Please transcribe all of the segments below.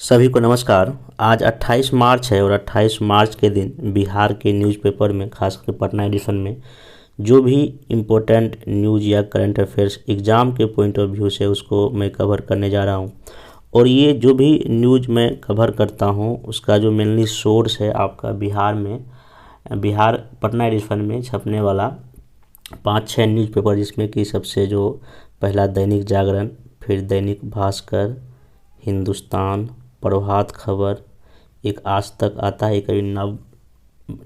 सभी को नमस्कार। आज 28 मार्च है और 28 मार्च के दिन बिहार के न्यूज़पेपर में, खास करके पटना एडिशन में, जो भी इम्पोर्टेंट न्यूज़ या करंट अफेयर्स एग्ज़ाम के पॉइंट ऑफ व्यू से उसको मैं कवर करने जा रहा हूं। और ये जो भी न्यूज़ मैं कवर करता हूं उसका जो मेनली सोर्स है आपका बिहार पटना एडिशन में छपने वाला 5-6 न्यूज़पेपर, जिसमें कि सबसे जो पहला दैनिक जागरण, फिर दैनिक भास्कर, हिंदुस्तान, प्रभात खबर, एक आज तक आता है, एक अभी नव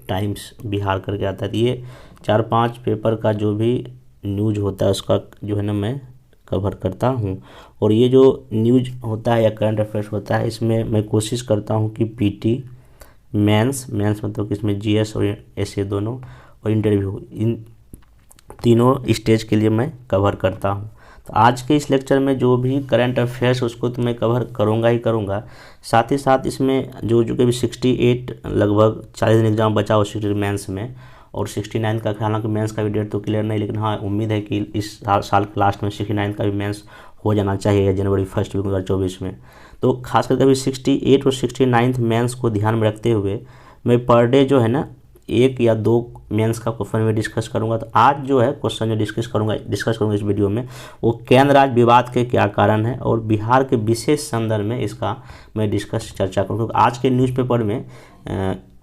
टाइम्स बिहार करके आता है। ये 4-5 पेपर का जो भी न्यूज़ होता है उसका जो है ना मैं कवर करता हूँ। और ये जो न्यूज़ होता है या करंट अफेयर्स होता है, इसमें मैं कोशिश करता हूँ कि पीटी, मेंस मतलब कि इसमें जीएस और एसए दोनों, और इंटरव्यू, इन तीनों स्टेज के लिए मैं कवर करता हूँ। तो आज के इस लेक्चर में जो भी करंट अफेयर्स उसको तो मैं कवर करूँगा ही करूँगा। साथ ही साथ इसमें जो कि भी 68 लगभग 40 दिन एग्जाम बचा हो 60 मेंस में, और 69 का, हालांकि मेंस का भी डेट तो क्लियर नहीं, लेकिन हाँ उम्मीद है कि इस साल के लास्ट में 69 का भी मेंस हो जाना चाहिए जनवरी 1 2024 में। तो खास करके अभी 68 और 69 मेंस को ध्यान में रखते हुए मैं पर डे जो है ना 1 या 2 मेंस का क्वेश्चन में डिस्कस करूंगा। तो आज जो है क्वेश्चन जो डिस्कस करूंगा इस वीडियो में, वो केंद्र राज्य विवाद के क्या कारण है और बिहार के विशेष संदर्भ में इसका मैं डिस्कस चर्चा करूँगा। क्योंकि आज के न्यूज़पेपर में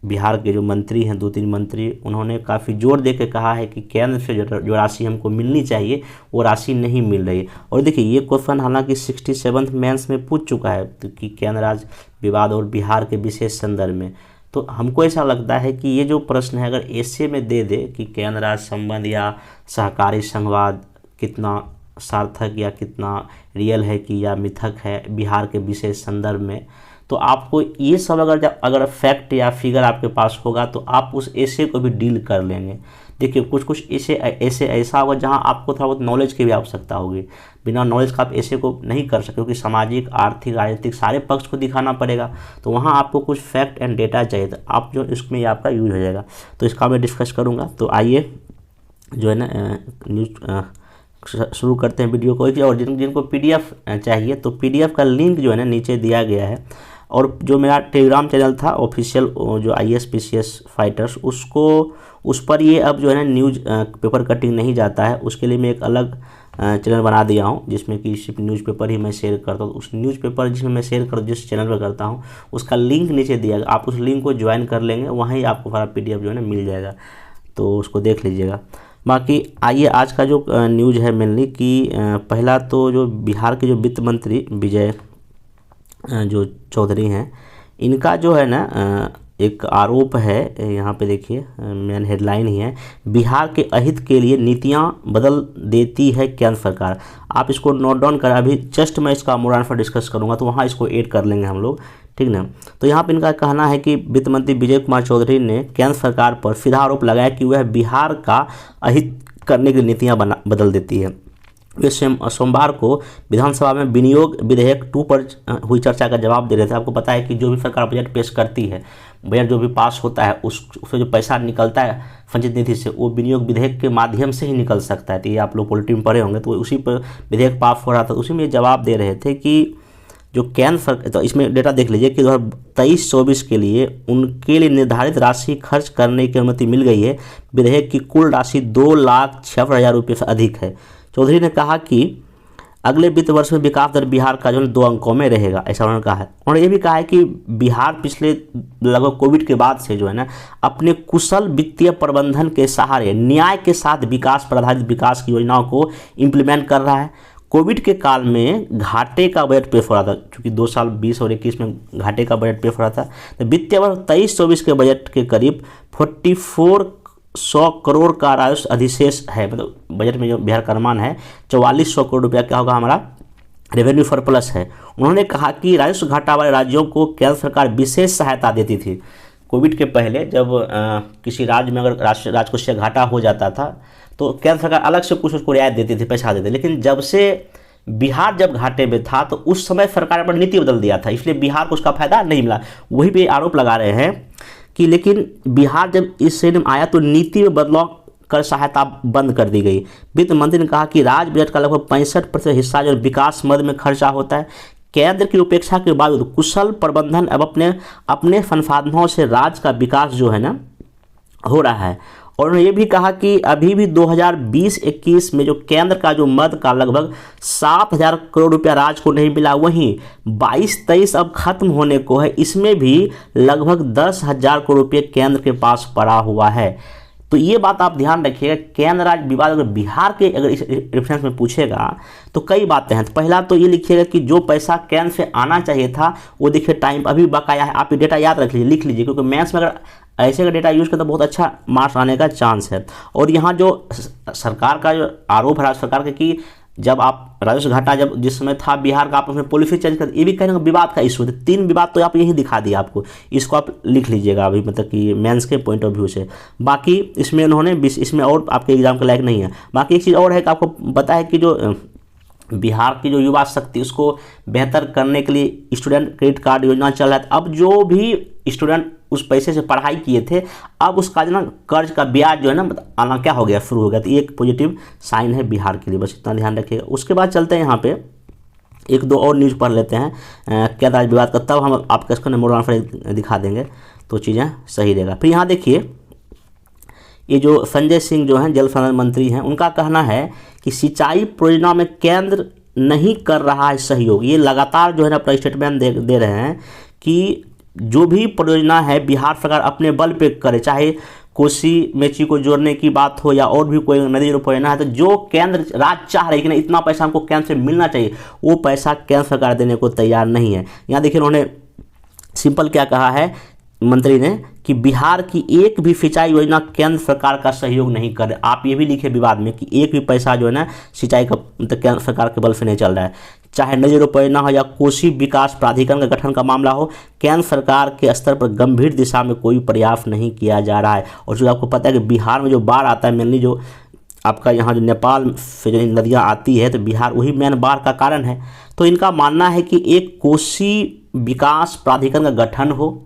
बिहार के जो मंत्री हैं, 2-3 मंत्री, उन्होंने काफ़ी जोर दे के कहा है कि केंद्र से जो राशि हमको मिलनी चाहिए वो राशि नहीं मिल रही है। और देखिए ये क्वेश्चन हालांकि 67 मेंस में पूछ चुका है कि केंद्र राज्य विवाद और बिहार के विशेष संदर्भ में। तो हमको ऐसा लगता है कि ये जो प्रश्न है अगर ऐसे में दे दे कि केंद्र राज्य संबंध या सहकारी संवाद कितना सार्थक या कितना रियल है कि या मिथक है बिहार के विशेष संदर्भ में, तो आपको ये सब अगर फैक्ट या फिगर आपके पास होगा तो आप उस ऐसे को भी डील कर लेंगे। देखिए कुछ ऐसा होगा जहां आपको थोड़ा बहुत नॉलेज की भी आवश्यकता होगी। बिना नॉलेज का आप ऐसे को नहीं कर सकते, क्योंकि सामाजिक, आर्थिक, राजनीतिक सारे पक्ष को दिखाना पड़ेगा। तो वहां आपको कुछ फैक्ट एंड डेटा चाहिए, तो आप जो इसमें आपका यूज हो जाएगा। तो इसका मैं डिस्कस करूँगा। तो आइए जो है ना न्यूज़ शुरू करते हैं वीडियो को। और जिनको पीडीएफ चाहिए तो पीडीएफ का लिंक जो है ना नीचे दिया गया है। और जो मेरा टेलीग्राम चैनल था ऑफिशियल, जो आईएएस पीसीएस फाइटर्स, उस पर ये अब जो है ना न्यूज़ पेपर कटिंग नहीं जाता है। उसके लिए मैं एक अलग चैनल बना दिया हूँ जिसमें कि सिर्फ न्यूज़पेपर ही मैं शेयर करता हूँ। उस न्यूज़पेपर जिसमें मैं शेयर कर जिस चैनल पर करता हूँ उसका लिंक नीचे दिया गया, आप उस लिंक को ज्वाइन कर लेंगे, वहीं आपको सारा पीडीएफ जो है ना मिल जाएगा, तो उसको देख लीजिएगा। बाकी आइए आज का जो न्यूज़ है मेनली कि पहला तो जो बिहार के जो वित्त मंत्री विजय जो चौधरी हैं, इनका जो है ना एक आरोप है, यहाँ पे देखिए मेन हेडलाइन ही है, बिहार के अहित के लिए नीतियाँ बदल देती है केंद्र सरकार। आप इसको नोट डाउन कर, अभी जस्ट मैं इसका मोर पर डिस्कस करूँगा तो वहाँ इसको ऐड कर लेंगे हम लोग, ठीक ना। तो यहाँ पे इनका कहना है कि वित्त मंत्री विजय कुमार चौधरी ने केंद्र सरकार पर सीधा आरोप लगाया कि वह बिहार का अहित करने की नीतियाँ बदल देती है। वे सोमवार को विधानसभा में विनियोग विधेयक 2 पर हुई चर्चा का जवाब दे रहे थे। आपको पता है कि जो भी सरकार बजट पेश करती है, बजट जो भी पास होता है, उससे जो पैसा निकलता है संचित निधि से, वो विनियोग विधेयक के माध्यम से ही निकल सकता है। तो ये आप लोग पॉलिटी में पढ़े होंगे, तो उसी पर विधेयक पास हो रहा था। उसी में जवाब दे रहे थे कि जो केंद्र सरकार, तो इसमें डेटा देख लीजिए कि 2023-24 के लिए उनके लिए निर्धारित राशि खर्च करने की अनुमति मिल गई है। विधेयक की कुल राशि 2,56,000 रुपये से अधिक है। चौधरी ने कहा कि अगले वित्त वर्ष में विकास दर बिहार का जो 2 अंकों में रहेगा, ऐसा उन्होंने कहा है। उन्होंने ये भी कहा है कि बिहार पिछले लगभग कोविड के बाद से जो है ना अपने कुशल वित्तीय प्रबंधन के सहारे न्याय के साथ विकास पर आधारित विकास की योजनाओं को इम्प्लीमेंट कर रहा है। कोविड के काल में घाटे का बजट पेश हो रहा था, क्योंकि 2 साल 20 और 21 में घाटे का बजट पेश हो रहा था। तो वित्तीय वर्ष 23-24 के बजट के करीब 4400 करोड़ का राजस्व अधिशेष है। मतलब बजट में जो बिहार का अनुमान है 4400 करोड़ रुपया क्या होगा, हमारा रेवेन्यू सरप्लस है। उन्होंने कहा कि राजस्व घाटा वाले राज्यों को केंद्र सरकार विशेष सहायता देती थी। कोविड के पहले जब किसी राज्य में अगर राजकोषीय घाटा हो जाता था तो केंद्र सरकार अलग से कुछ उसको रियायत देती थी, पैसा देती थी। लेकिन जब से बिहार जब घाटे में था तो उस समय सरकार ने अपनी नीति बदल दिया था, इसलिए बिहार को उसका फायदा नहीं मिला। वही पे आरोप लगा रहे हैं कि लेकिन बिहार जब इस श्रेणी में आया तो नीति में बदलाव कर सहायता बंद कर दी गई। वित्त मंत्री ने कहा कि राज्य बजट का लगभग 65% हिस्सा जो विकास मद में खर्चा होता है, केंद्र की उपेक्षा के बावजूद कुशल प्रबंधन अब अपने अपने संसाधनों से राज्य का विकास जो है ना हो रहा है। और उन्होंने ये भी कहा कि अभी भी 2020-21 में जो केंद्र का जो मद का लगभग 7,000 करोड़ रुपया राज्य को नहीं मिला, वहीं 22-23 अब खत्म होने को है, इसमें भी लगभग 10,000 करोड़ रुपये केंद्र के पास पड़ा हुआ है। तो ये बात आप ध्यान रखिएगा, केंद्र राज्य विवाद अगर बिहार के अगर इस रेफरेंस में पूछेगा तो कई बातें हैं। तो पहला तो ये लिखिएगा कि जो पैसा केंद्र से आना चाहिए था वो देखिए टाइम अभी बकाया है। आप ये डेटा याद रख लीजिए, लिख लीजिए, क्योंकि मैथ्स में अगर ऐसे का डेटा यूज़ करते तो बहुत अच्छा मार्क्स आने का चांस है। और यहाँ जो सरकार का जो आरोप है राज्य सरकार का कि जब आप राजस्व घाटा जब जिस समय था बिहार का, आप उसमें पॉलिसी चेंज कर, ये भी कहने का विवाद का इशू है। 3 विवाद तो आप यही दिखा दिया आपको, इसको आप लिख लीजिएगा अभी, मतलब कि मेंस के पॉइंट ऑफ व्यू से। बाकी इसमें उन्होंने इसमें और आपके एग्जाम के लायक नहीं है। बाकी एक चीज़ और है कि आपको पता है कि जो बिहार की जो युवा शक्ति उसको बेहतर करने के लिए स्टूडेंट क्रेडिट कार्ड योजना चल रहा है। अब जो भी स्टूडेंट उस पैसे से पढ़ाई किए थे, अब उसका जो ना कर्ज का ब्याज जो है ना आना क्या हो गया, शुरू हो गया। तो ये एक पॉजिटिव साइन है बिहार के लिए, बस इतना ध्यान रखिएगा। उसके बाद चलते हैं यहाँ पे 1-2 और न्यूज़ पढ़ लेते हैं क्या राज्य विवाद का, तब हम आपको इसका मोरल फर्क दिखा देंगे तो चीज़ें सही रहेगा। फिर यहाँ देखिए, ये जो संजय सिंह जो हैं जल संसाधन मंत्री हैं, उनका कहना है कि सिंचाई परियोजना में केंद्र नहीं कर रहा है सहयोग। ये लगातार जो है ना अपना स्टेटमेंट दे रहे हैं कि जो भी परियोजना है बिहार सरकार अपने बल पे करे, चाहे कोसी मेची को जोड़ने की बात हो या और भी कोई नदी जो परियोजना है, तो जो केंद्र राज्य चाह रही है कि ना इतना पैसा हमको केंद्र से मिलना चाहिए, वो पैसा केंद्र सरकार देने को तैयार नहीं है। यहाँ देखिए उन्होंने सिंपल क्या कहा है मंत्री ने कि बिहार की एक भी सिंचाई योजना केंद्र सरकार का सहयोग नहीं कर रहे। आप ये भी लिखे विवाद में कि एक भी पैसा जो है ना सिंचाई का मतलब केंद्र सरकार के बल से नहीं चल रहा है। चाहे नदी परियोजना हो या कोसी विकास प्राधिकरण का गठन का मामला हो, केंद्र सरकार के स्तर पर गंभीर दिशा में कोई प्रयास नहीं किया जा रहा है। और जो आपको पता है कि बिहार में जो बाढ़ आता है, मेनली जो आपका यहाँ जो नेपाल से जो नदियाँ आती है, तो बिहार वही मेन बाढ़ का कारण है। तो इनका मानना है कि एक कोसी विकास प्राधिकरण का गठन हो,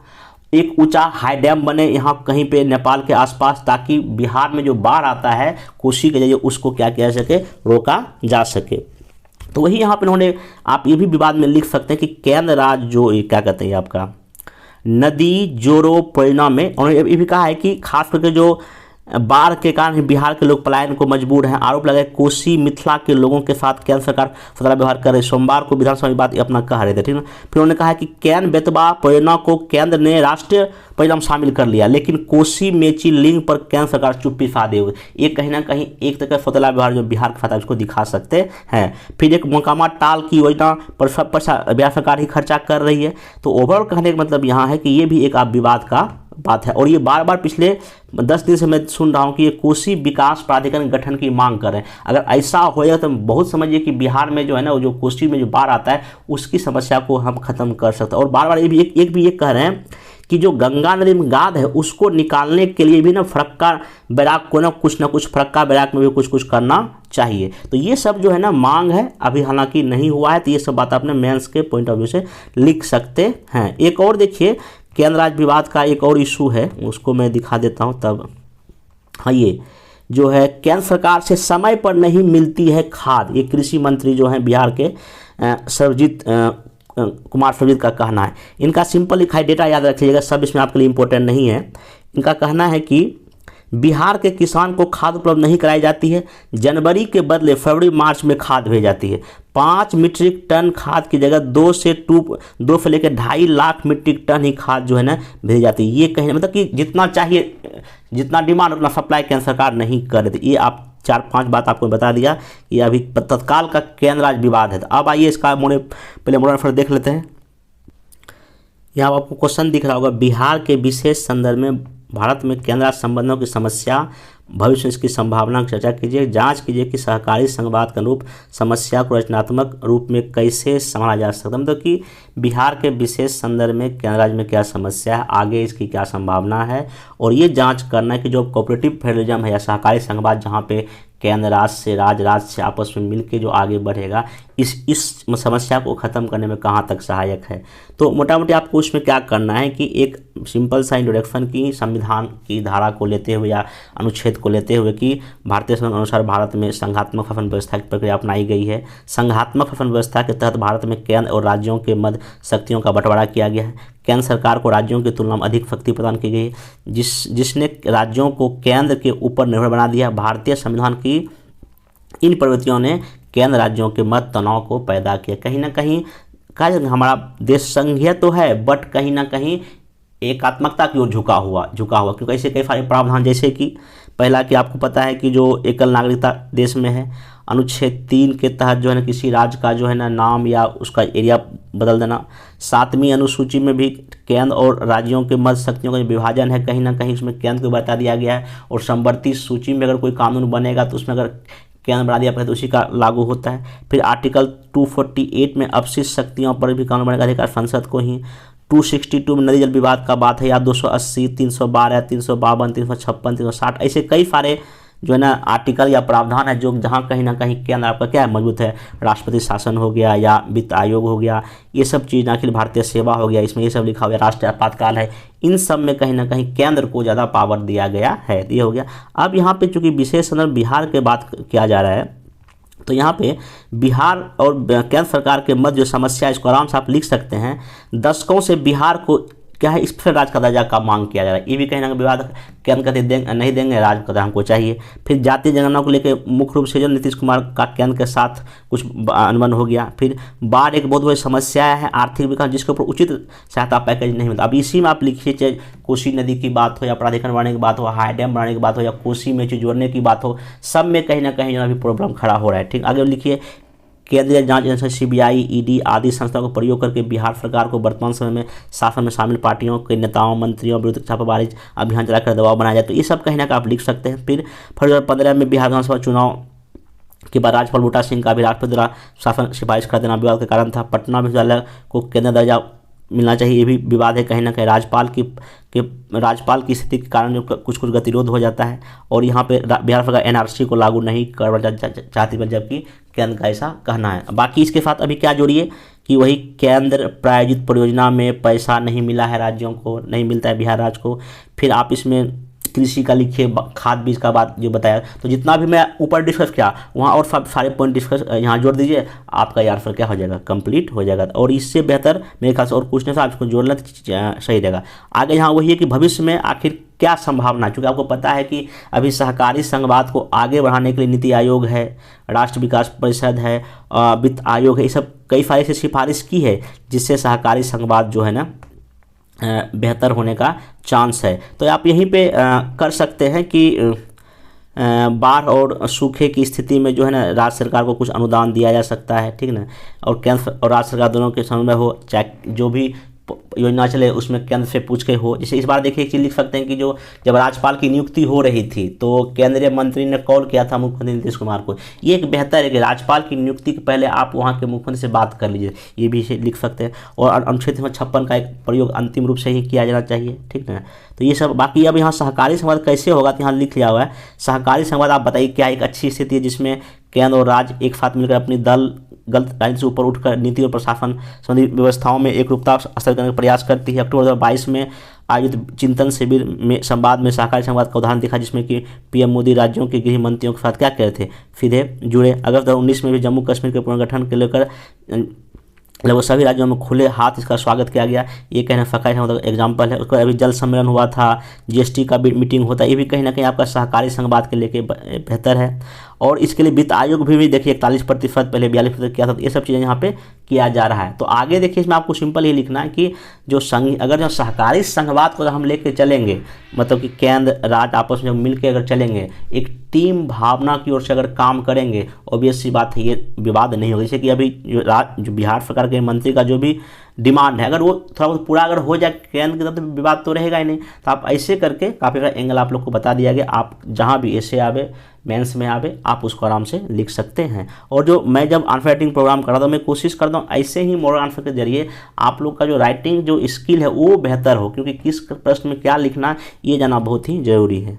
एक ऊंचा हाई डैम बने यहाँ कहीं पे नेपाल के आसपास, ताकि बिहार में जो बाढ़ आता है कोसी के जरिए उसको क्या किया जा सके, रोका जा सके। तो वही यहाँ पे उन्होंने, आप ये भी विवाद में लिख सकते हैं कि केंद्र राज्य जो क्या कहते हैं आपका नदी जोड़ो परियोजना में उन्होंने ये भी कहा है कि खास करके जो बाढ़ के कारण बिहार के लोग पलायन को मजबूर हैं। आरोप लगाए कोसी मिथिला के लोगों के साथ केंद्र सरकार सदा व्यवहार कर रही। सोमवार को विधानसभा में बात अपना कह रहे थे, ठीक है। फिर उन्होंने कहा कि केन बेतवा परियोजना को केंद्र ने राष्ट्रीय परियोजना में शामिल कर लिया, लेकिन कोसी मेची लिंक पर केंद्र सरकार चुप्पी साधे हुए। ये कहीं ना कहीं एक तरह का फतला व्यवहार जो बिहार के साथ उसको दिखा सकते हैं। फिर एक मोकामा टाल की योजना पर सब पैसा बिहार सरकार ही खर्चा कर रही है। तो ओवरऑल कहने का मतलब यहाँ है कि ये भी एक आप विवाद का बात है। और ये बार बार पिछले 10 दिन से मैं सुन रहा हूँ कि ये कोसी विकास प्राधिकरण गठन की मांग कर रहे हैं। अगर ऐसा होएगा तो बहुत समझिए कि बिहार में जो है ना वो जो कोसी में जो बाढ़ आता है उसकी समस्या को हम खत्म कर सकते हैं। और बार बार ये भी एक भी ये कह रहे हैं कि जो गंगा नदी में गाद है उसको निकालने के लिए भी ना फरक्का बैराक को ना कुछ फरक्का बैराक में भी कुछ करना चाहिए। तो ये सब जो है ना मांग है, अभी हालांकि नहीं हुआ है। तो ये सब बात अपने मेंस के पॉइंट ऑफ व्यू से लिख सकते हैं। एक और देखिए केंद्र राज्य विवाद का एक और इशू है, उसको मैं दिखा देता हूँ तब। हाँ, ये जो है केंद्र सरकार से समय पर नहीं मिलती है खाद। ये कृषि मंत्री जो हैं बिहार के सर्वजीत कुमार सर्वजीत का कहना है। इनका सिंपल लिखा है, डेटा याद रखिएगा, सब इसमें आपके लिए इंपॉर्टेंट नहीं है। इनका कहना है कि बिहार के किसान को खाद उपलब्ध नहीं कराई जाती है। जनवरी के बदले फरवरी मार्च में खाद भेजी जाती है। 5 मीट्रिक टन खाद की जगह 2 से लेकर 2.5 लाख मीट्रिक टन ही खाद जो है ना भेजी जाती है। ये कहीं मतलब कि जितना चाहिए, जितना डिमांड उतना सप्लाई केंद्र सरकार नहीं कर रही। ये आप 4-5 बात आपको बता दिया। ये अभी तत्काल का केंद्र राज्य विवाद है। तो अब आइए इसका पहले मोरल फर्क देख लेते हैं। यहाँ आपको क्वेश्चन दिख रहा होगा, बिहार के विशेष संदर्भ में भारत में केंद्र राज्य संबंधों की समस्या, भविष्य में इसकी संभावना की चर्चा कीजिए। जांच कीजिए कि सहकारी संघवाद के अनुरूप समस्या को रचनात्मक रूप में कैसे संभाला जा सकता है। मतलब कि बिहार के विशेष संदर्भ में केंद्र राज्य में क्या समस्या है, आगे इसकी क्या संभावना है, और ये जांच करना है कि जो कोऑपरेटिव फेडरलिज्म है या सहकारी संघवाद, जहाँ पे केंद्र राज्य से राज्य से आपस में मिलकर जो आगे बढ़ेगा, इस समस्या को ख़त्म करने में कहाँ तक सहायक है। तो मोटा मोटी आपको उसमें क्या करना है कि एक सिंपल सा इंट्रोडक्शन की संविधान की धारा को लेते हुए या अनुच्छेद को लेते हुए कि भारतीय संविधान अनुसार भारत में संघात्मक शासन व्यवस्था की प्रक्रिया अपनाई गई है। संघात्मक शासन व्यवस्था के तहत भारत में केंद्र और राज्यों के मध्य शक्तियों का बंटवारा किया गया है। केंद्र सरकार को राज्यों की तुलना में अधिक शक्ति प्रदान की गई है, जिसने राज्यों को केंद्र के ऊपर निर्भर बना दिया। भारतीय संविधान की इन प्रवृत्तियों ने केंद्र राज्यों के मध्य तनाव को पैदा किया। कहीं ना कहीं कहा हमारा देश संघीय तो है बट कहीं ना कहीं एकात्मकता की ओर झुका हुआ क्योंकि ऐसे कई सारे प्रावधान, जैसे कि पहला कि आपको पता है कि जो एकल नागरिकता देश में है, अनुच्छेद 3 के तहत जो है ना किसी राज्य का जो है ना नाम या उसका एरिया बदल देना। 7वीं अनुसूची में भी केंद्र और राज्यों के मध्य शक्तियों का विभाजन है, कहीं ना कहीं उसमें केंद्र को बता दिया गया है। और समवर्ती सूची में अगर कोई कानून बनेगा तो उसमें अगर केंद्र बना दिया तो उसी का लागू होता है। फिर आर्टिकल 248 में अपशिष्ट शक्तियों पर भी कानून बनाने का अधिकार संसद को ही। 262 में नदी जल विवाद का बात है, या 280, 312, 352, 356, 360 ऐसे कई सारे जो है ना आर्टिकल या प्रावधान है जो जहाँ कहीं ना कहीं केंद्र आपका क्या है मजबूत है। राष्ट्रपति शासन हो गया या वित्त आयोग हो गया, ये सब चीज़, अखिल भारतीय सेवा हो गया, इसमें ये सब लिखा हुआ है। राष्ट्रीय आपातकाल है, इन सब में कहीं ना कहीं केंद्र को ज़्यादा पावर दिया गया है। ये हो गया। अब यहाँ पे चूंकि विशेष संदर्भ बिहार के बात किया जा रहा है, तो यहाँ पे बिहार और केंद्र सरकार के मध्य जो समस्या है इसको आराम से आप लिख सकते हैं। दशकों से बिहार को क्या है स्पेशल राज्य का दर्जा का मांग किया जा रहा है। ये भी कहीं ना कहीं विवाद, केंद्र कहते नहीं देंगे, राज्य कहते हमको चाहिए। फिर जातीय जनगणना को लेकर मुख्य रूप से जो नीतीश कुमार का केंद्र के साथ कुछ अनुबंध हो गया। फिर बाढ़ एक बहुत बड़ी समस्या है, आर्थिक विकास जिसके ऊपर उचित सहायता पैकेज नहीं मिलता। अब इसी में आप लिखिए, चाहे कोसी नदी की बात हो या प्राधिकरण बढ़ाने की बात हो, हाई डैम बढ़ाने की बात हो या कोसी में जोड़ने की बात हो, सब में कहीं ना कहीं अभी प्रॉब्लम खड़ा हो रहा है। ठीक, आगे लिखिए, केंद्रीय जांच एजेंसी सीबीआई, ईडी आदि संस्थाओं का प्रयोग करके बिहार सरकार को वर्तमान समय में शासन में शामिल पार्टियों के नेताओं मंत्रियों विरुद्ध छापामारी अभियान चलाकर दबाव बनाया जाए। तो ये सब कहीं ना कहीं आप लिख सकते हैं। फिर 2015 में बिहार विधानसभा चुनाव के बाद राज्यपाल बूटा सिंह का भी राष्ट्रपति द्वारा शासन सिफारिश कर देना विवाद का कारण था। पटना विश्वविद्यालय को केंद्र दर्जा मिलना चाहिए, ये भी विवाद है। कहीं ना कहीं राज्यपाल की स्थिति के कारण जो कुछ गतिरोध हो जाता है। और यहाँ पे बिहार सरकार एनआरसी को लागू नहीं करना चाहती है, जबकि केंद्र का ऐसा कहना है। बाकी इसके साथ अभी क्या जोड़िए कि वही केंद्र प्रायोजित परियोजना में पैसा नहीं मिला है, राज्यों को नहीं मिलता है, बिहार राज्य को। फिर आप इसमें कृषि का लिखिए, खाद बीज का बात जो बताया। तो जितना भी मैं ऊपर डिस्कस किया वहाँ और सब सारे पॉइंट डिस्कस यहाँ जोड़ दीजिए, आपका ये आंसर क्या हो जाएगा, कंप्लीट हो जाएगा। और इससे बेहतर मेरे ख्याल से और कुछ नहीं, आपको जोड़ना सही रहेगा। आगे यहाँ वही है कि भविष्य में आखिर क्या संभावना, क्योंकि आपको पता है कि अभी सहकारी संघवाद को आगे बढ़ाने के लिए नीति आयोग है, राष्ट्र विकास परिषद है, वित्त आयोग है, ये सब कई सारी से सिफारिश की है जिससे सहकारी संघवाद जो है ना बेहतर होने का चांस है। तो आप यहीं पे कर सकते हैं कि बाढ़ और सूखे की स्थिति में जो है ना राज्य सरकार को कुछ अनुदान दिया जा सकता है, ठीक ना। और केंद्र और राज्य सरकार दोनों के समन्वय हो, चाहे जो भी योजना चले उसमें केंद्र से पूछ के हो। जैसे इस बार देखिए एक चीज़ लिख सकते हैं कि जो जब राज्यपाल की नियुक्ति हो रही थी तो केंद्रीय मंत्री ने कॉल किया था मुख्यमंत्री नीतीश कुमार को। ये एक बेहतर है कि राज्यपाल की नियुक्ति के पहले आप वहाँ के मुख्यमंत्री से बात कर लीजिए, ये भी लिख सकते हैं। और अनुच्छेद 56 का एक प्रयोग अंतिम रूप से ही किया जाना चाहिए, ठीक ना। तो ये सब बाकी अब यहाँ सहकारी संवाद कैसे होगा तो यहाँ लिख लिया हुआ है। सहकारी संवाद आप बताइए क्या एक अच्छी स्थिति है जिसमें केंद्र और राज्य एक साथ मिलकर अपनी गलत राजनीति से ऊपर उठकर नीति और प्रशासन संबंधी व्यवस्थाओं में एकरूपता हासिल करने का प्रयास करती है। अक्टूबर 2022 में आयोजित चिंतन शिविर में संवाद में सहकारी संवाद का उदाहरण दिखा, जिसमें कि पीएम मोदी राज्यों के गृह मंत्रियों के साथ क्या कह रहे थे, सीधे जुड़े। अगस्त 2019 में भी जम्मू कश्मीर के पुनर्गठन को लेकर लगभग सभी राज्यों में खुले हाथ इसका स्वागत किया गया। ये कहना सहकारी संवाद का एग्जाम्पल है। उसके अभी जल सम्मेलन हुआ था, जीएसटी का भी मीटिंग होता है, ये भी कहीं ना कहीं आपका सहकारी संवाद के लेके बेहतर है। और इसके लिए वित्त आयोग भी देखिए 41%, पहले 42% किया था। तो ये सब चीज़ें यहाँ पे किया जा रहा है। तो आगे देखिए इसमें आपको सिंपल ये लिखना है कि जो अगर जो सहकारी संघवाद को हम लेके चलेंगे, मतलब कि केंद्र राज्य आपस में जब मिल के अगर चलेंगे, एक टीम भावना की ओर से अगर काम करेंगे, ऑब्वियस सी बात है ये विवाद नहीं होगा। जैसे कि अभी जो बिहार सरकार के मंत्री का जो भी डिमांड है, अगर वो थोड़ा बहुत पूरा अगर हो जाए केंद्र की तरफ तो विवाद तो रहेगा ही नहीं। तो आप ऐसे करके काफ़ी सारा एंगल आप लोग को बता दिया गया, आप जहाँ भी ऐसे आवे मेंस में आवे आप उसको आराम से लिख सकते हैं। और जो मैं जब आंसर राइटिंग प्रोग्राम कर रहा था मैं कोशिश करता हूँ ऐसे ही मॉडल आंसर के जरिए आप लोग का जो राइटिंग जो स्किल है वो बेहतर हो, क्योंकि किस प्रश्न में क्या लिखना ये जानना बहुत ही ज़रूरी है।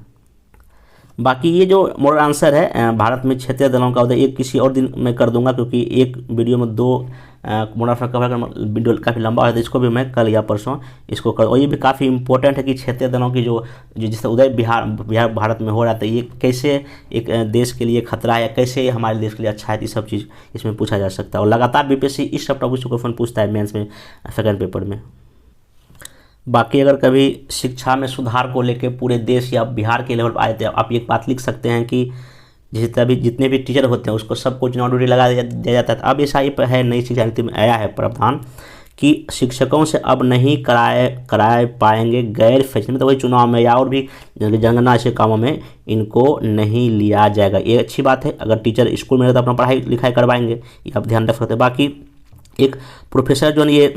बाकी ये जो मॉडल आंसर है भारत में क्षेत्रीय दलों का उदय, एक किसी और दिन मैं कर दूंगा, क्योंकि एक वीडियो में दो मॉडल आंसर कवर करना वीडियो काफ़ी लंबा है, तो इसको भी मैं कल या परसों इसको कर। और ये भी काफ़ी इंपॉर्टेंट है कि क्षेत्रीय दलों की जो जिससे उदय बिहार भारत में हो रहा था, ये कैसे एक देश के लिए खतरा है, कैसे हमारे देश के लिए अच्छा है, ये सब चीज़ इसमें पूछा जा सकता है। और लगातार बीपीएससी इस सब टॉपिक से क्वेश्चन पूछता है मेंस में, सेकंड पेपर में। बाकी अगर कभी शिक्षा में सुधार को लेकर पूरे देश या बिहार के लेवल पर आए थे, आप एक बात लिख सकते हैं कि जितने भी टीचर होते हैं उसको सबको चुनाव ड्यूटी लगा दिया जाता है। अब ऐसा ही है, नई शिक्षा नीति में आया है प्रावधान कि शिक्षकों से अब नहीं कराए पाएंगे गैर फैशन, मतलब वही चुनाव में या और भी जनगणना ऐसे कामों में इनको नहीं लिया जाएगा। ये अच्छी बात है, अगर टीचर स्कूल में रहते अपना पढ़ाई लिखाई करवाएंगे, ये आप ध्यान रख सकते हैं। बाकी एक प्रोफेसर जो है ये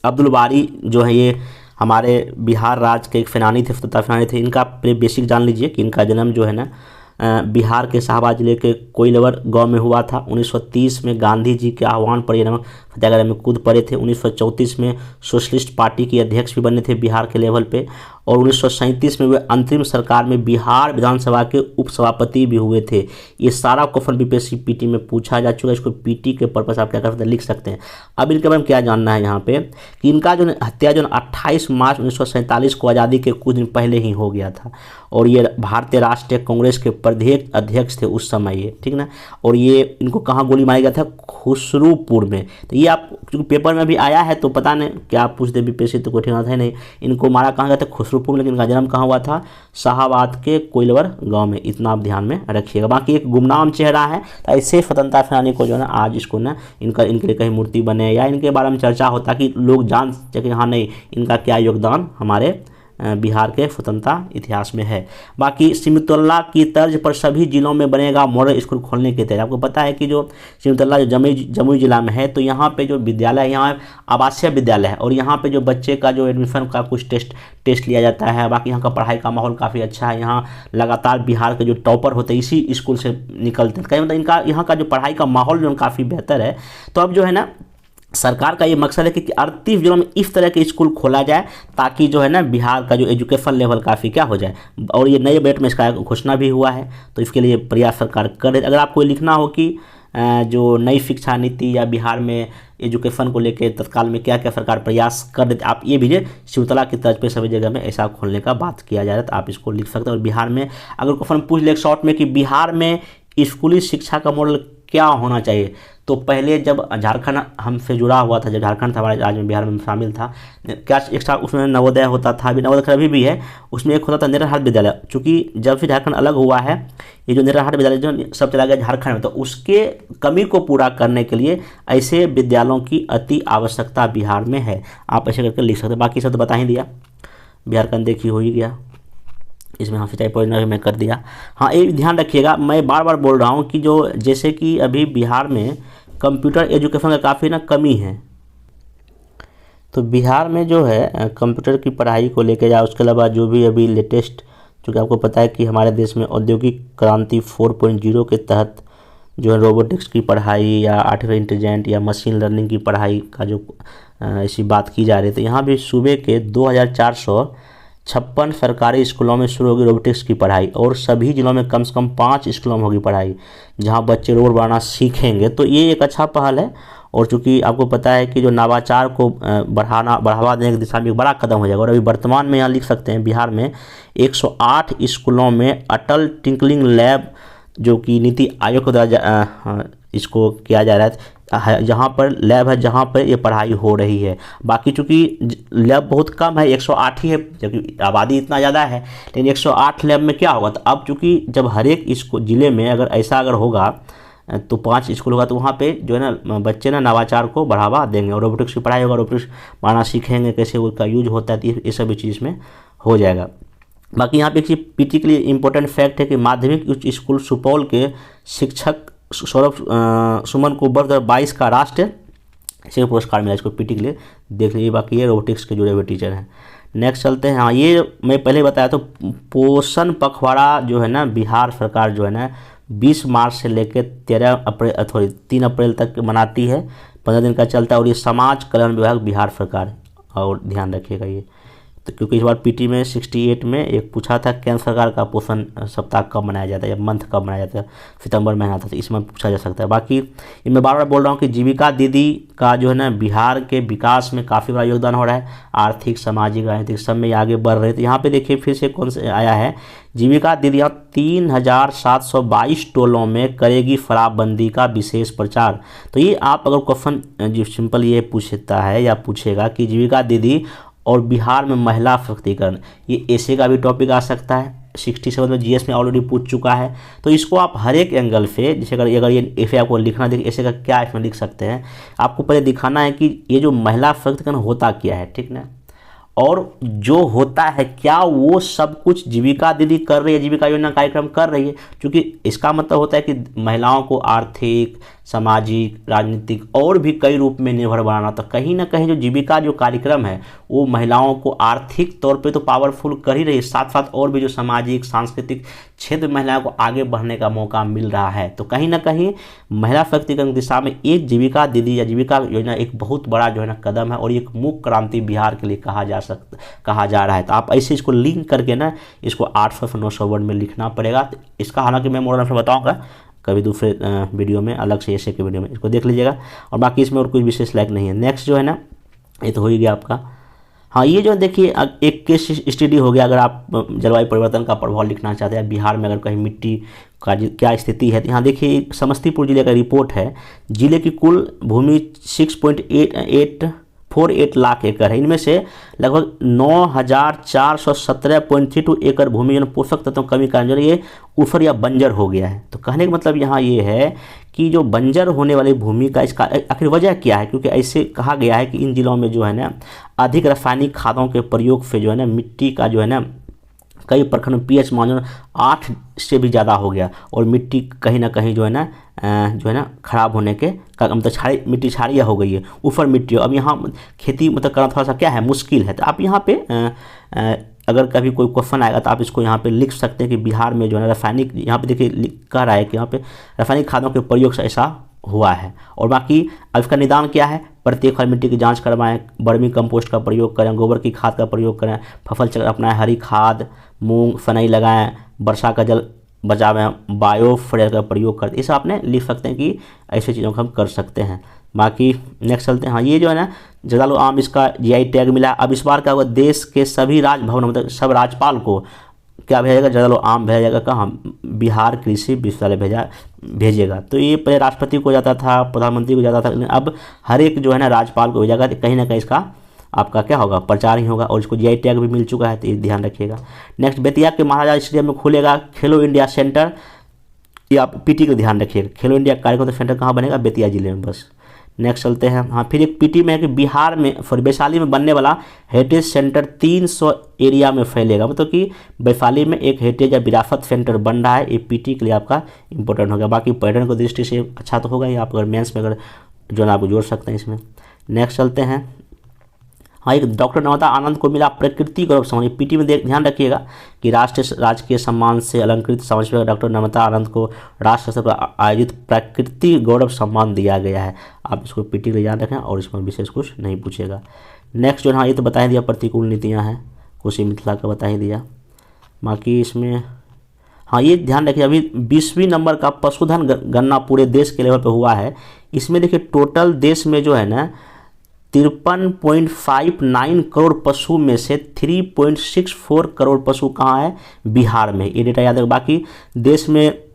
अब्दुल बारी जो है, ये हमारे बिहार राज्य के एक सेनानी थे, स्वतंत्रता सेनानी थे। इनका बेसिक जान लीजिए कि इनका जन्म जो है ना बिहार के शाहबाद जिले के कोइलवर गांव में हुआ था। 1930 में गांधी जी के आह्वान पर ये नमक सत्याग्रह में कूद पड़े थे। 1934 में सोशलिस्ट पार्टी के अध्यक्ष भी बने थे बिहार के लेवल पे, और 1937 में वे अंतरिम सरकार में बिहार विधानसभा के उपसभापति भी हुए थे। ये सारा क्वेश्चन बीपीएससी पीटी में पूछा जा चुका है। इसको पीटी के पर्पस आप क्या कर सकते हैं, लिख सकते हैं। अब इनके बारे में क्या जानना है यहाँ पे कि इनका जो हत्या जो 28 मार्च 1947 को आज़ादी के कुछ दिन पहले ही हो गया था, और ये भारतीय राष्ट्रीय कांग्रेस के प्रदेश अध्यक्ष थे उस समय ये, ठीक ना। और ये इनको कहाँ गोली मारा गया था, खुसरूपुर में। तो ये आप क्योंकि पेपर में भी आया है तो पता नहीं क्या आप पूछते बीपीएससी, तो कोई ठिकाना था नहीं। इनको मारा कहाँ गया था, खुसरूपुर में, लेकिन इनका जन्म कहाँ हुआ था, शाहबाद के कोइलवर गांव में। इतना आप ध्यान में रखिएगा। बाकी एक गुमनाम चेहरा है, तो ऐसे स्वतंत्रता सेनानी को जो है ना आज इसको ना इनके लिए कहीं मूर्ति बने या इनके बारे में चर्चा हो, ताकि लोग जान सकें हाँ नहीं इनका क्या योगदान हमारे बिहार के स्वतंत्रता इतिहास में है। बाकी सिमतुल्ला की तर्ज पर सभी जिलों में बनेगा मॉडल स्कूल खोलने की तैयारी। आपको पता है कि जो सिमतुल्ला जो जमुई जिला में है, तो यहाँ पे जो विद्यालय है, यहाँ आवासीय विद्यालय है, और यहाँ पे जो बच्चे का जो एडमिशन का कुछ टेस्ट लिया जाता है। बाकी यहाँ का पढ़ाई का माहौल काफ़ी अच्छा है। यहाँ लगातार बिहार के जो टॉपर होते हैं इसी स्कूल से निकलते हैं, मतलब इनका यहाँ का जो पढ़ाई का माहौल जो काफ़ी बेहतर है। तो अब जो है ना सरकार का ये मकसद है कि 38 जिलों में इस तरह के स्कूल खोला जाए, ताकि जो है ना बिहार का जो एजुकेशन लेवल काफ़ी क्या हो जाए। और ये नए बजट में इसका घोषणा भी हुआ है, तो इसके लिए प्रयास सरकार कर रही है। अगर आपको लिखना हो कि जो नई शिक्षा नीति या बिहार में एजुकेशन को लेकर तत्काल में क्या क्या सरकार प्रयास कर रही है, आप ये भेजिए। सिमतुल्ला की तर्ज पे सभी जगह में ऐसा खोलने का बात किया जा रहा है, तो आप इसको लिख सकते हैं। और बिहार में अगर क्वेश्चन पूछ ले शॉर्ट में कि बिहार में स्कूली शिक्षा का मॉडल क्या होना चाहिए, तो पहले जब झारखंड हमसे जुड़ा हुआ था, जब झारखंड था हमारे राज्य में, बिहार में शामिल था, क्या एक्स्ट्रा उसमें नवोदय होता था, अभी नवोदय अभी भी है। उसमें एक होता था निराहार विद्यालय, चूँकि जब से झारखंड अलग हुआ है, ये जो निराहार विद्यालय जो सब चला गया झारखंड में, तो उसके कमी को पूरा करने के लिए ऐसे विद्यालयों की अति आवश्यकता बिहार में है। आप ऐसे करके लिख सकते हैं। बाकी सब तो बता ही दिया, बिहार का देखिए हो ही गया, इसमें हाँ सिंचाई परियोजना भी मैं कर दिया। हाँ एक ध्यान रखिएगा, मैं बार बार बोल रहा हूँ कि जो जैसे कि अभी बिहार में कंप्यूटर एजुकेशन का काफ़ी ना कमी है, तो बिहार में जो है कंप्यूटर की पढ़ाई को लेकर या उसके अलावा जो भी अभी लेटेस्ट, क्योंकि आपको पता है कि हमारे देश में औद्योगिक क्रांति 4.0 के तहत जो है रोबोटिक्स की पढ़ाई या आर्टिफिशियल इंटेलिजेंस या मशीन लर्निंग की पढ़ाई का जो ऐसी बात की जा रही है, तो यहाँ भी सूबे के 2456 सरकारी स्कूलों में शुरू होगी रोबोटिक्स की पढ़ाई, और सभी जिलों में कम से कम 5 स्कूलों में होगी पढ़ाई जहां बच्चे रोबोट बनाना सीखेंगे। तो ये एक अच्छा पहल है, और चूँकि आपको पता है कि जो नवाचार को बढ़ावा देने की दिशा में एक बड़ा कदम हो जाएगा। और अभी वर्तमान में यहाँ लिख सकते हैं बिहार में 108 स्कूलों में अटल टिंकरिंग लैब, जो कि नीति आयोग के द्वारा इसको किया जा रहा है, जहाँ पर लैब है जहाँ पर ये पढ़ाई हो रही है। बाकी चूँकि लैब बहुत कम है, 108 ही है, जबकि आबादी इतना ज़्यादा है, लेकिन 108 लैब में क्या होगा। तो अब चूँकि जब हर एक ज़िले में अगर ऐसा अगर होगा तो 5 स्कूल होगा, तो वहाँ पे जो है ना बच्चे ना नवाचार को बढ़ावा देंगे, और रोबोटिक्स की पढ़ाई होगा, रोबोटिक्स बनाना सीखेंगे, कैसे उसका यूज होता है, ये सभी चीज़ में हो जाएगा। बाकी यहाँ पे एक पीटी के लिए इम्पोर्टेंट फैक्ट है कि माध्यमिक उच्च स्कूल सुपौल के शिक्षक सौरभ सुमन को वर्ष 2022 का राष्ट्रीय शिक्षक पुरस्कार मिला, इसको पीटी के लिए देख लीजिए। बाकी ये रोबोटिक्स के जुड़े हुए टीचर हैं। नेक्स्ट चलते हैं। हाँ ये मैं पहले बताया तो पोषण पखवाड़ा जो है ना बिहार सरकार जो है ना 20 मार्च से लेकर 3 अप्रैल तक मनाती है, 15 दिन का चलता है, और ये समाज कल्याण विभाग बिहार सरकार, और ध्यान रखिएगा ये तो क्योंकि इस बार पीटी में 68 में एक पूछा था केंद्र सरकार का पोषण सप्ताह कब मनाया जाता है या मंथ कब मनाया जाता है, सितंबर महीना था, तो इसमें पूछा जा सकता है। बाकी ये मैं बार बार बोल रहा हूँ कि जीविका दीदी का जो है ना बिहार के विकास में काफ़ी बड़ा योगदान हो रहा है, आर्थिक सामाजिक राजनीतिक सब में आगे बढ़ रहे हैं। तो यहाँ पे देखिए फिर से कौन से आया है, जीविका दीदी 3722 टोलों में करेगी शराबबंदी का विशेष प्रचार। तो ये आप अगर क्वेश्चन जो सिंपल ये पूछता है या पूछेगा कि जीविका दीदी और बिहार में महिला सशक्तिकरण, ये ऐसे का भी टॉपिक आ सकता है। 67 में जीएस में ऑलरेडी पूछ चुका है। तो इसको आप हर एक एंगल से, जैसे अगर ये ऐसे आपको लिखना देखिए ऐसे का क्या इसमें लिख सकते हैं, आपको पहले दिखाना है कि ये जो महिला सशक्तिकरण होता क्या है, ठीक ना, और जो होता है क्या वो सब कुछ जीविका दीदी कर रही है, जीविका योजना कार्यक्रम कर रही है। क्योंकि इसका मतलब होता है कि महिलाओं को आर्थिक सामाजिक राजनीतिक और भी कई रूप में निर्भर बनाना। तो कहीं ना कहीं जो जीविका जो कार्यक्रम है वो महिलाओं को आर्थिक तौर पे तो पावरफुल कर ही रही है, साथ साथ और भी जो सामाजिक सांस्कृतिक क्षेत्र महिलाओं को आगे बढ़ने का मौका मिल रहा है। तो कहीं ना कहीं महिला सशक्तिकरण की दिशा में एक जीविका दीदी या जीविका योजना एक बहुत बड़ा जो है ना कदम है और एक मुख्य क्रांति बिहार के लिए कहा जा रहा है। तो आप ऐसे इसको लिंक करके ना इसको 800 से 900 वर्ड में लिखना पड़ेगा। तो इसका हालांकि मैं मोरल में बताऊँगा कभी दूसरे वीडियो में, अलग से ऐसे के वीडियो में, इसको देख लीजिएगा। और बाकी इसमें और कुछ विशेष लायक नहीं है। नेक्स्ट जो है ना, ये तो हो ही गया आपका। हाँ, ये जो देखिए एक केस स्टडी हो गया। अगर आप जलवायु परिवर्तन का प्रभाव लिखना चाहते हैं बिहार में, अगर कहीं मिट्टी का क्या स्थिति है, तो यहाँ देखिए समस्तीपुर जिले का रिपोर्ट है। जिले की कुल भूमि 6.48 लाख एकड़ है। इनमें से लगभग 9417.32 एकड़ भूमि जो पोषक तत्वों की कमी कारण ये उफर या बंजर हो गया है। तो कहने का मतलब यहाँ ये है कि जो बंजर होने वाली भूमि का इसका आखिर वजह क्या है, क्योंकि ऐसे कहा गया है कि इन जिलों में जो है ना अधिक रासायनिक खादों के प्रयोग से जो है ना मिट्टी का जो है ना कई प्रखंड में पीएच मान 8 से भी ज़्यादा हो गया और मिट्टी कहीं ना कहीं जो है ना ख़राब होने के मतलब मिट्टी क्षारीय हो गई है, ऊपर मिट्टी। अब यहाँ खेती मतलब करना थोड़ा सा क्या है मुश्किल है। तो आप यहाँ पे अगर कभी कोई क्वेश्चन आएगा तो आप इसको यहाँ पे लिख सकते हैं कि बिहार में जो है रासायनिक, यहाँ पे देखिए कह रहा है कि यहाँ पे रासायनिक खादों के प्रयोग से ऐसा हुआ है। और बाकी अब इसका निदान क्या है, प्रत्येक फल मिट्टी की जांच करवाएं, वर्मी कंपोस्ट का प्रयोग करें, गोबर की खाद का प्रयोग करें, फसल चक्र अपनाएं, हरी खाद मूंग फनई लगाएं, वर्षा का जल बचावें, बायोफ्रेयर का प्रयोग करें। इस आपने लिख सकते हैं कि ऐसी चीज़ों को हम कर सकते हैं। बाकी नेक्स्ट चलते हैं। हाँ, ये जो है ना जर्दालू आम, इसका जीआई टैग मिला। अब इस बार क्या होगा, देश के सभी राजभवन मतलब सब राज्यपाल को क्या भेजा जाएगा, जर्दालू आम भेजा जाएगा। कहाँ, बिहार कृषि विश्वविद्यालय भेजेगा। तो ये पहले राष्ट्रपति को जाता था, प्रधानमंत्री को जाता था, लेकिन अब हर एक जो है ना राज्यपाल को भेजेगा। तो कहीं ना कहीं इसका आपका क्या होगा, प्रचार ही होगा और इसको जीआई टैग भी मिल चुका है, तो ये ध्यान रखिएगा। नेक्स्ट, बेतिया के महाराजा स्टेडियम में खुलेगा खेलो इंडिया सेंटर। ये आप पीटी का ध्यान रखिएगा, खेलो इंडिया कार्यक्रम सेंटर कहाँ बनेगा, बेतिया जिले में बस। नेक्स्ट चलते हैं। हाँ, फिर एक पीटी में है कि बिहार में वैशाली में बनने वाला हेरिटेज सेंटर 300 एरिया में फैलेगा। मतलब कि वैशाली में एक हेरिटेज या विरासत सेंटर बन रहा है। ये पीटी के लिए आपका इंपॉर्टेंट होगा। बाकी पर्यटन की दृष्टि से अच्छा तो होगा ही, आप अगर मेंस में अगर जो है आप जोड़ सकते हैं इसमें। नेक्स्ट चलते हैं। हाँ, एक डॉक्टर नमता आनंद को मिला प्रकृति गौरव सम्मान। पीटी में ध्यान रखिएगा कि राजकीय सम्मान से अलंकृत समाज सेवक डॉक्टर नमता आनंद को राष्ट्र स्तर पर आयोजित प्रकृति गौरव सम्मान दिया गया है। आप इसको पीटी में याद रखें और इसमें विशेष कुछ नहीं पूछेगा। नेक्स्ट जो है, हाँ ये तो बता ही दिया, प्रतिकूल नीतियाँ हैं, कोसी मिथिला का बता ही दिया। बाकी इसमें हाँ ये ध्यान रखिए, अभी 20वीं नंबर का पशुधन गणना पूरे देश के लेवल पर हुआ है। इसमें देखिए टोटल देश में जो है ना 53.59 करोड़ पशु में से 3.64 करोड़ पशु कहाँ है, बिहार में। ये डेटा याद रखें। बाकी देश में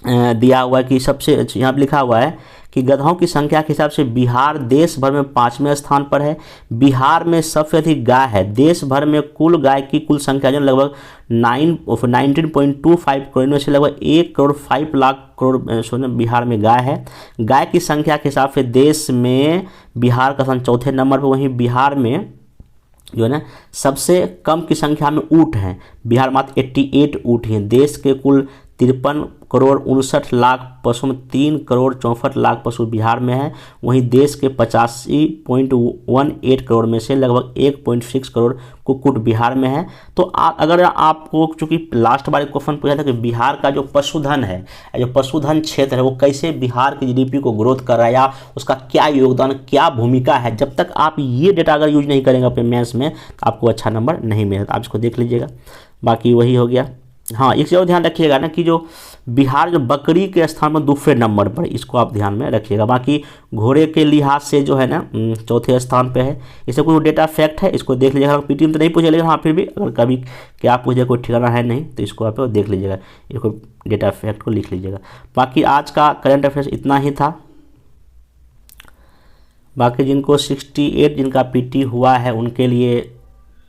दिया हुआ है कि सबसे यहाँ पर लिखा हुआ है कि गधों की संख्या के हिसाब से बिहार देश भर में 5वें स्थान पर है। बिहार में सबसे अधिक गाय है। देश भर में कुल गाय की कुल संख्या जो लगभग 19.25 करोड़ में से लगभग 1 करोड़ 5 लाख करोड़ बिहार में गाय है। गाय की संख्या के हिसाब से देश में बिहार का स्थान चौथे नंबर पर। वहीं बिहार में जो है ना सबसे कम की संख्या में ऊँट हैं। बिहार मात्र 88 ऊँट हैं। देश के कुल 53,59,00,000 पशु में 3,64,00,000 पशु बिहार में है। वहीं देश के 85.18 करोड़ में से लगभग 1.6 करोड़ कुक्कुट बिहार में है। तो अगर आपको चूंकि लास्ट बार एक क्वेश्चन पूछा था कि बिहार का जो पशुधन है, जो पशुधन क्षेत्र है, वो कैसे बिहार की जीडीपी को ग्रोथ कर रहा है या उसका क्या योगदान, क्या भूमिका है, जब तक आप ये डेटा अगर यूज नहीं करेंगे अपने मैथ्स में तो आपको अच्छा नंबर नहीं मिलेगा। आप इसको देख लीजिएगा। बाकी वही हो गया। हाँ, एक चीज़ और ध्यान रखिएगा ना कि जो बिहार जो बकरी के स्थान पर दूसरे नंबर पर, इसको आप ध्यान में रखिएगा। बाकी घोड़े के लिहाज से जो है ना चौथे स्थान पे है। इससे कोई डेटा फैक्ट है, इसको देख लीजिएगा। पीटी में तो नहीं पूछे, लेकिन हाँ फिर भी अगर कभी क्या पूछे कोई ठिकाना है नहीं तो इसको आप देख लीजिएगा, इसको डेटा फैक्ट को लिख लीजिएगा। बाकी आज का करंट अफेयर्स इतना ही था। बाकी जिनको 68 जिनका पीटी हुआ है उनके लिए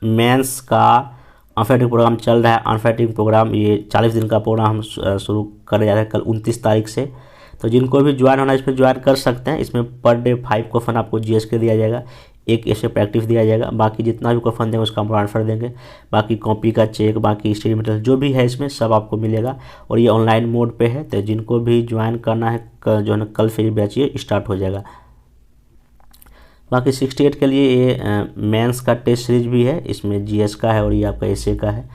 मेंस का अनफेटिंग प्रोग्राम चल रहा है। अनफेटिंग प्रोग्राम ये 40 दिन का प्रोग्राम हम शुरू करने जा रहे हैं कल 29 तारीख से। तो जिनको भी ज्वाइन होना है इस पर ज्वाइन कर सकते हैं। इसमें पर डे 5 क्वेश्चन आपको जीएस के दिया जाएगा, एक ऐसे प्रैक्टिस दिया जाएगा। बाकी जितना भी क्वेश्चन देंगे उसका हम आंसर देंगे। बाकी कॉपी का चेक, बाकी स्टडी मटेरियल जो भी है इसमें सब आपको मिलेगा और ये ऑनलाइन मोड पे है। तो जिनको भी ज्वाइन करना है जो है ना कल से ये बैच ये स्टार्ट हो जाएगा। बाकी 68 के लिए ये मेंस का टेस्ट सीरीज भी है, इसमें जीएस का है और ये आपका एसए का है।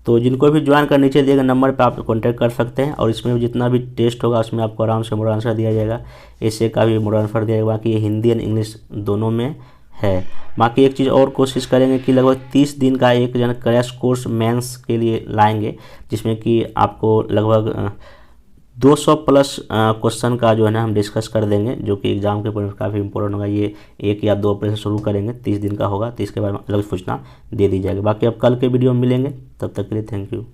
तो जिनको भी ज्वाइन कर नीचे दिए गए नंबर पे आप कांटेक्ट कर सकते हैं और इसमें जितना भी टेस्ट होगा उसमें आपको आराम से मोड आंसर दिया जाएगा। एसए का भी मोड आंसर दिया जाएगा। बाकी ये हिंदी और इंग्लिश दोनों में है। बाकी एक चीज़ और कोशिश करेंगे कि लगभग 30 दिन का एक जो है क्रैश कोर्स मेंस के लिए लाएंगे, जिसमें कि आपको लगभग 200 प्लस क्वेश्चन का जो है ना हम डिस्कस कर देंगे, जो कि एग्जाम के पॉइंट काफ़ी इंपॉर्टेंट होगा। ये 1 या 2 अप्रैल से शुरू करेंगे, 30 दिन का होगा। 30 के बाद अलग सूचना दे दी जाएगी। बाकी अब कल के वीडियो में मिलेंगे, तब तक के लिए थैंक यू।